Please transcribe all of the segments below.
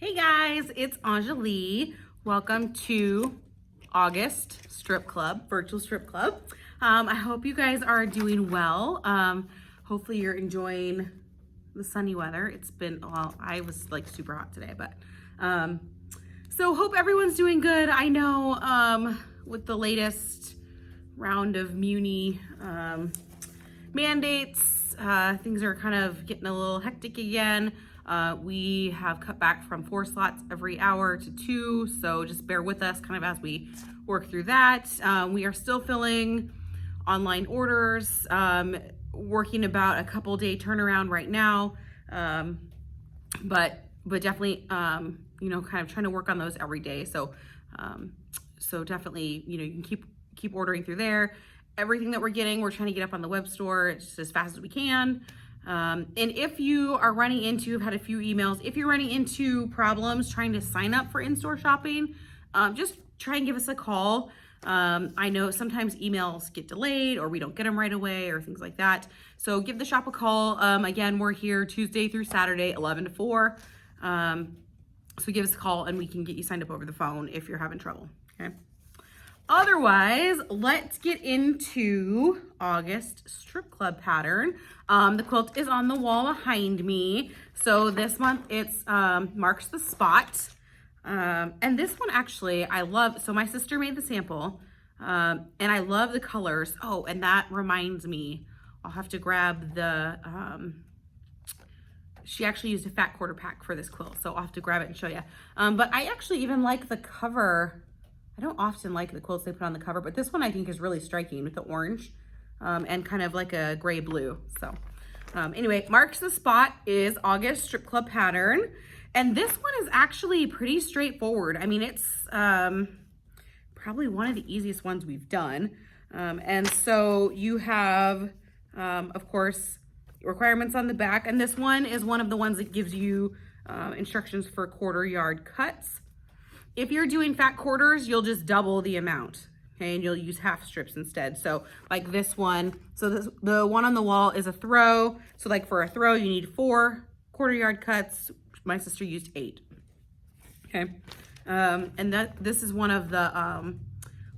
Hey guys, it's Anjali. Welcome to August Strip Club, Virtual Strip Club. I hope you guys are doing well. Hopefully you're enjoying the sunny weather. It's been, well, I was like super hot today, but so hope everyone's doing good. I know with the latest round of Muni mandates, things are kind of getting a little hectic again. We have cut back from 4 slots every hour to 2, so just bear with us kind of as we work through that. We are still filling online orders, working about a couple day turnaround right now, but definitely, you know, kind of trying to work on those every day. So definitely, you know, you can keep ordering through there. Everything that we're getting, we're trying to get up on the web store just as fast as we can. And if you are running into, I've had a few emails, if you're running into problems trying to sign up for in-store shopping, just try and give us a call. I know sometimes emails get delayed or we don't get them right away or things like that. So give the shop a call. Again, we're here Tuesday through Saturday, 11 to 4. So give us a call and we can get you signed up over the phone if you're having trouble, okay? Otherwise, let's get into August Strip Club pattern. The quilt is on the wall behind me. So this month it's Marks the Spot. And this one actually, I love, so my sister made the sample and I love the colors. Oh, and that reminds me, I'll have to grab the, she actually used a fat quarter pack for this quilt. So I'll have to grab it and show you. But I actually even like the cover. I don't often like the quilts they put on the cover, but this one I think is really striking with the orange and kind of like a gray blue. So anyway, Marks the Spot is August Strip Club pattern. And this one is actually pretty straightforward. I mean, it's probably one of the easiest ones we've done. And so you have, of course, requirements on the back. And this one is one of the ones that gives you instructions for quarter yard cuts. If you're doing fat quarters, you'll just double the amount, okay? And you'll use half strips instead. So like this one, so the one on the wall is a throw. So like for a throw, you need 4 quarter yard cuts. My sister used 8, okay? And this is one of the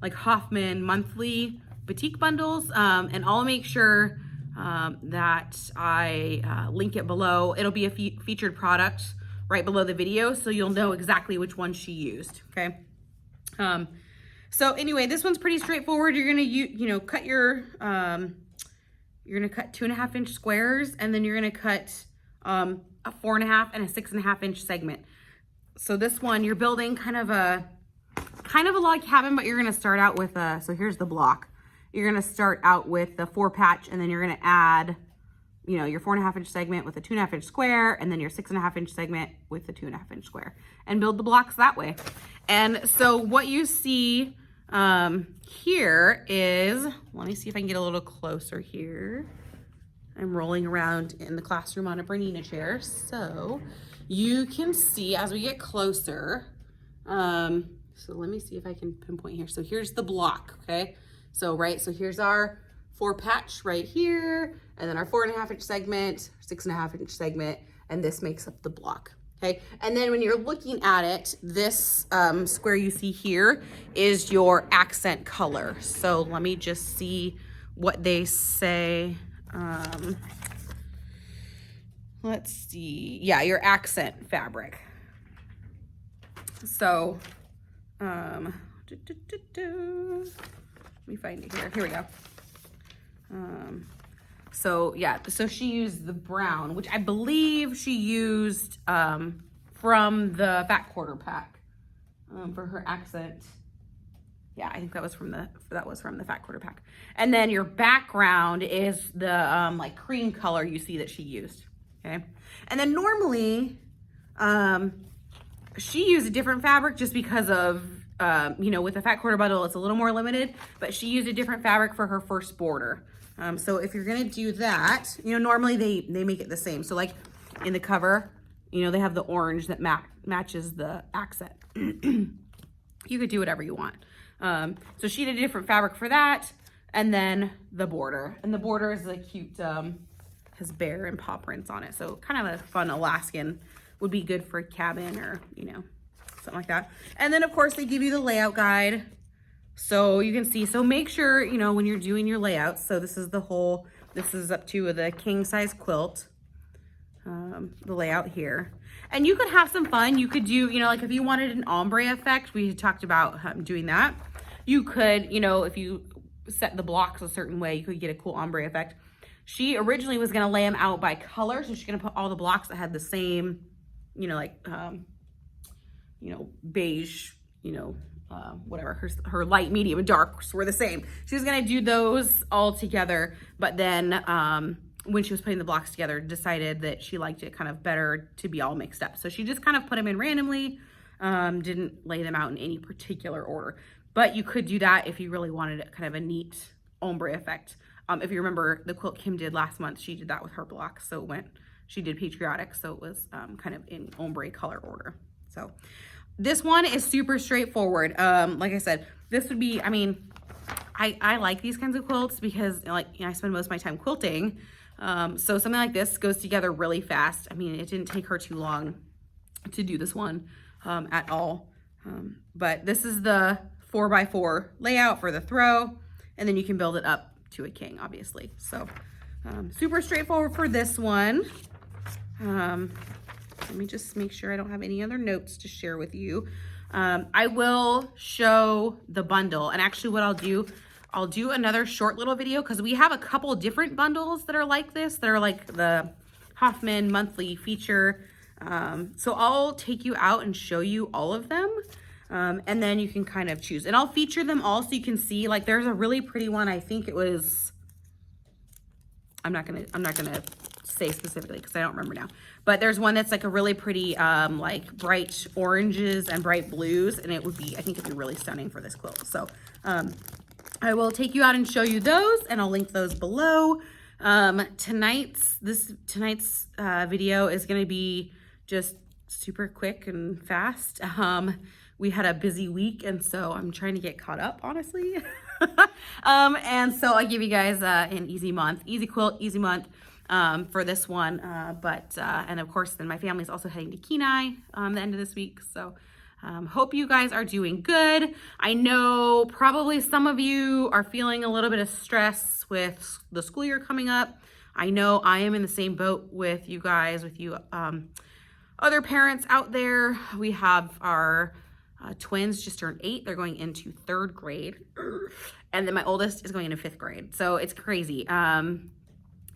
like Hoffman monthly batik bundles. And I'll make sure that I link it below. It'll be a featured product right below the video, so you'll know exactly which one she used, okay? So anyway, this one's pretty straightforward. You're gonna cut your, you're gonna cut 2.5 inch squares, and then you're gonna cut a 4.5 and a 6.5 inch segment. So this one, you're building kind of a log cabin, but you're gonna start out with so here's the block. You're gonna start out with the 4 patch, and then you're gonna add, you know, your 4.5 inch segment with a 2.5 inch square, and then your 6.5 inch segment with the 2.5 inch square, and build the blocks that way. And so what you see here is, let me see if I can get a little closer here. I'm rolling around in the classroom on a Bernina chair, so you can see as we get closer. So let me see if I can pinpoint here. So here's the block, okay? So here's our 4 patch right here, and then our 4.5 inch segment, 6.5 inch segment, and this makes up the block, okay? And then when you're looking at it, this square you see here is your accent color. So let me just see what they say. Let's see, yeah, your accent fabric. So, let me find it here. Here we go. So yeah, so she used the brown, which I believe she used from the fat quarter pack for her accent. Yeah, I think that was from the fat quarter pack. And then your background is the like cream color you see that she used, okay? And then normally she used a different fabric just because of you know, with the fat quarter bundle, it's a little more limited, but she used a different fabric for her first border. So if you're gonna do that, you know, normally they make it the same. So like in the cover, you know, they have the orange that matches the accent. You could do whatever you want. So she did a different fabric for that, and then the border. And the border is a cute, has bear and paw prints on it. So kind of a fun Alaskan would be good for a cabin or, you know, something like that. And then of course they give you the layout guide. So you can see, so make sure, you know, when you're doing your layouts, so this is this is up to the king size quilt, the layout here. And you could have some fun. You could do, you know, like if you wanted an ombre effect, we talked about doing that. You could, you know, if you set the blocks a certain way, you could get a cool ombre effect. She originally was going to lay them out by color. So she's going to put all the blocks that had the same, you know, like, you know, beige, you know, whatever, her light, medium, and darks were the same. She was gonna do those all together, but then when she was putting the blocks together, decided that she liked it kind of better to be all mixed up. So she just kind of put them in randomly, didn't lay them out in any particular order. But you could do that if you really wanted kind of a neat ombre effect. If you remember the quilt Kim did last month, she did that with her blocks. So she did patriotic, so it was kind of in ombre color order. So this one is super straightforward. Like I said, this would be, I mean, I like these kinds of quilts because, like, you know, I spend most of my time quilting. So something like this goes together really fast. I mean, it didn't take her too long to do this one at all. But this is the 4x4 layout for the throw, and then you can build it up to a king, obviously. So super straightforward for this one. Let me just make sure I don't have any other notes to share with you. I will show the bundle, and actually what I'll do another short little video because we have a couple different bundles that are like this, that are like the Hoffman monthly feature. So I'll take you out and show you all of them. And then you can kind of choose, and I'll feature them all so you can see. Like there's a really pretty one. I think it was, I'm not gonna say specifically because I don't remember now, but there's one that's like a really pretty like bright oranges and bright blues, and it would be, I think it'd be really stunning for this quilt. So I will take you out and show you those, and I'll link those below. Tonight's video is going to be just super quick and fast. We had a busy week, and so I'm trying to get caught up, honestly. And so I give you guys an easy month, easy quilt, easy month for this one. And of course, then my family's also heading to Kenai the end of this week. So hope you guys are doing good. I know probably some of you are feeling a little bit of stress with the school year coming up. I know I am in the same boat with you guys, with you other parents out there. We have our twins just turned 8. They're going into 3rd grade. And then my oldest is going into 5th grade. So it's crazy. And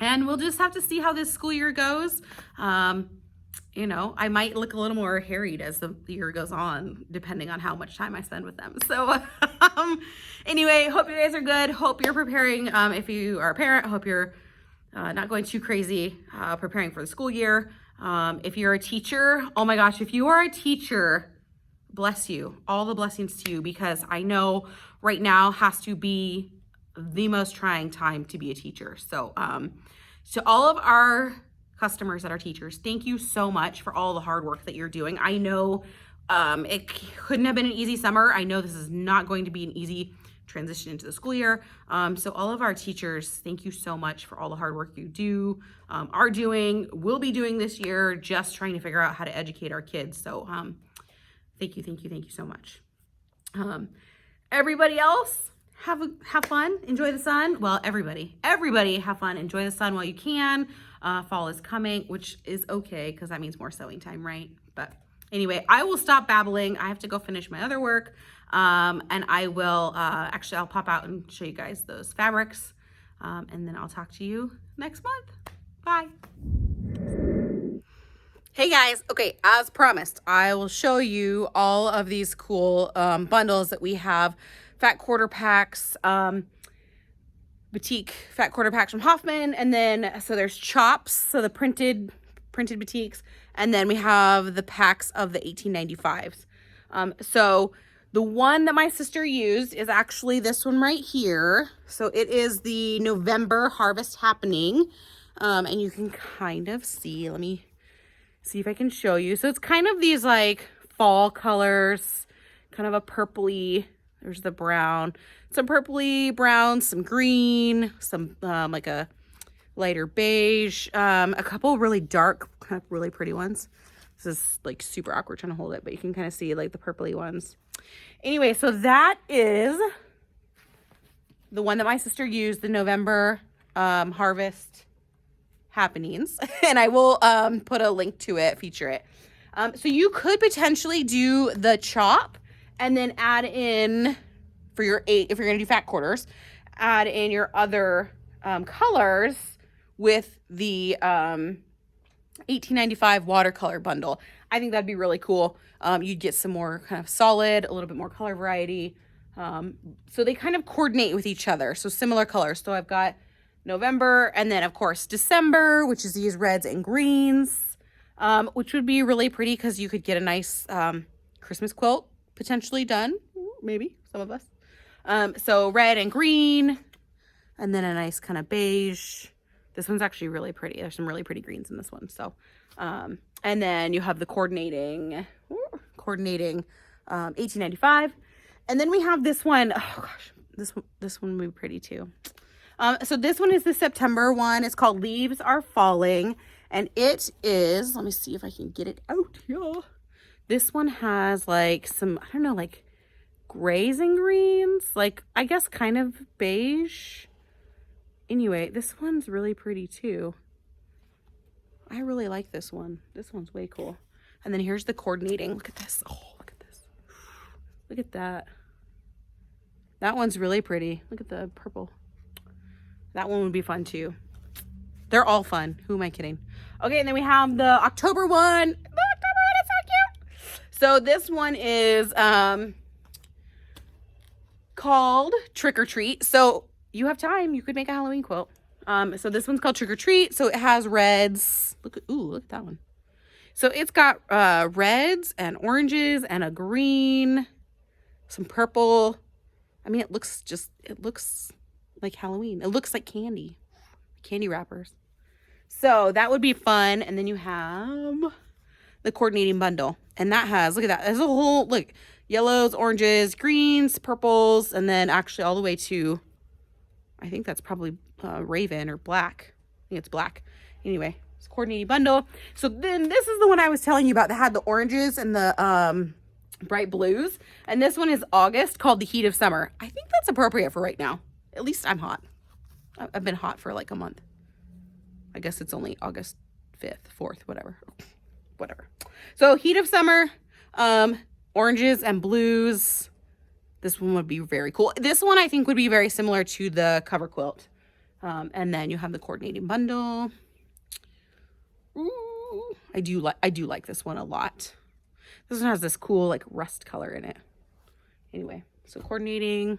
we'll just have to see how this school year goes. You know, I might look a little more harried as the year goes on, depending on how much time I spend with them. So anyway, hope you guys are good. Hope you're preparing. If you are a parent, hope you're not going too crazy preparing for the school year. If you're a teacher, oh my gosh, if you are a teacher, bless you. All the blessings to you, because I know right now has to be the most trying time to be a teacher. So to all of our customers that are teachers, thank you so much for all the hard work that you're doing. I know it couldn't have been an easy summer. I know this is not going to be an easy transition into the school year. So all of our teachers, thank you so much for all the hard work you do, are doing, will be doing this year, just trying to figure out how to educate our kids. So thank you so much. Everybody else, have fun, enjoy the sun. Well, everybody have fun, enjoy the sun while you can. Fall is coming, which is okay because that means more sewing time, right? But anyway, I will stop babbling. I have to go finish my other work. And I will, actually, I'll pop out and show you guys those fabrics. And then I'll talk to you next month. Bye. Hey guys, okay, as promised, I will show you all of these cool bundles that we have. Fat quarter packs, batik fat quarter packs from Hoffman, and then so there's chops, so the printed batiks, and then we have the packs of the 1895s. So the one that my sister used is actually this one right here. So it is the November Harvest Happening, and you can kind of see, let me see if I can show you. So it's kind of these like fall colors, kind of a purpley, there's the brown, some purpley brown, some green, some like a lighter beige, a couple really dark, kind of really pretty ones. This is like super awkward trying to hold it, but you can kind of see like the purpley ones. Anyway, so that is the one that my sister used, the November Harvest Happenings. And I will put a link to it, feature it. So you could potentially do the chop and then add in for your 8, if you're going to do fat quarters, add in your other colors with the $18.95 watercolor bundle. I think that'd be really cool. You'd get some more kind of solid, a little bit more color variety. So they kind of coordinate with each other. So similar colors. So I've got November and then of course December, which is these reds and greens, which would be really pretty because you could get a nice Christmas quilt potentially done. Maybe some of us. So red and green and then a nice kind of beige. This one's actually really pretty. There's some really pretty greens in this one. So, and then you have the coordinating $18.95. And then we have this one. Oh gosh, this one would be pretty too. So this one is the September one. It's called Leaves Are Falling. And it is, let me see if I can get it out here. This one has like some, I don't know, like grays and greens, like I guess kind of beige. Anyway, this one's really pretty too. I really like this one. This one's way cool. And then here's the coordinating. Look at this. Oh, look at this. Look at that. That one's really pretty. Look at the purple. That one would be fun too. They're all fun. Who am I kidding? Okay, and then we have the October one. The October one is so cute. So this one is called Trick or Treat. So you have time. You could make a Halloween quilt. So this one's called Trick or Treat. So it has reds. Look at that one. So it's got reds and oranges and a green, some purple. I mean, it looks like Halloween. It looks like candy wrappers. So that would be fun. And then you have the coordinating bundle. And that has, look at that. There's a whole, look, yellows, oranges, greens, purples, and then actually all the way to, I think that's probably raven or black. I think it's black. Anyway, it's a coordinating bundle. So then this is the one I was telling you about that had the oranges and the bright blues. And this one is August, called The Heat of Summer. I think that's appropriate for right now. At least I'm hot. I've been hot for like a month. I guess it's only August 5th, 4th, whatever. So Heat of Summer, oranges and blues. This one would be very cool. This one I think would be very similar to the cover quilt. And then you have the coordinating bundle. Ooh, I do like this one a lot. This one has this cool like rust color in it. Anyway, so coordinating.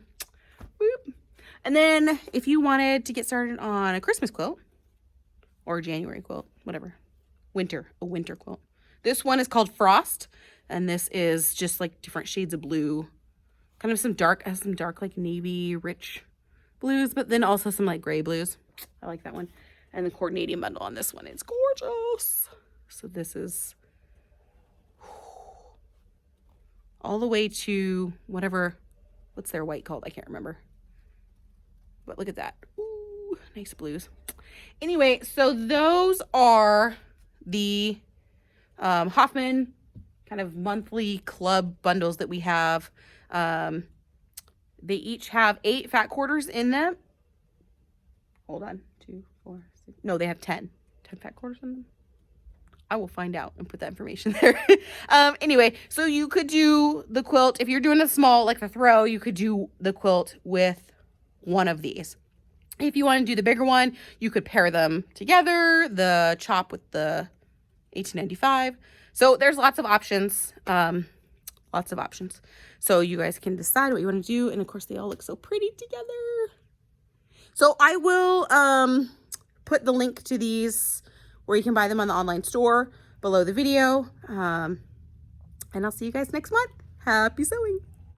Whoop. And then if you wanted to get started on a Christmas quilt or a January quilt, whatever, a winter quilt. This one is called Frost. And this is just like different shades of blue. Kind of some dark like navy rich blues, but then also some like gray blues. I like that one. And the coordinating bundle on this one is gorgeous. So this is all the way to whatever, what's their white called? I can't remember. But look at that. Ooh, nice blues. Anyway, so those are the Hoffman kind of monthly club bundles that we have. They each have 8 fat quarters in them. Hold on. 2, 4, 6. No, they have 10 fat quarters in them. I will find out and put that information there. Anyway, so you could do the quilt. If you're doing a small, like the throw, you could do the quilt with one of these. If you want to do the bigger one, you could pair them together, the chop with the $18.95. So there's lots of options. So you guys can decide what you want to do. And of course, they all look so pretty together. So I will put the link to these where you can buy them on the online store below the video. And I'll see you guys next month. Happy sewing.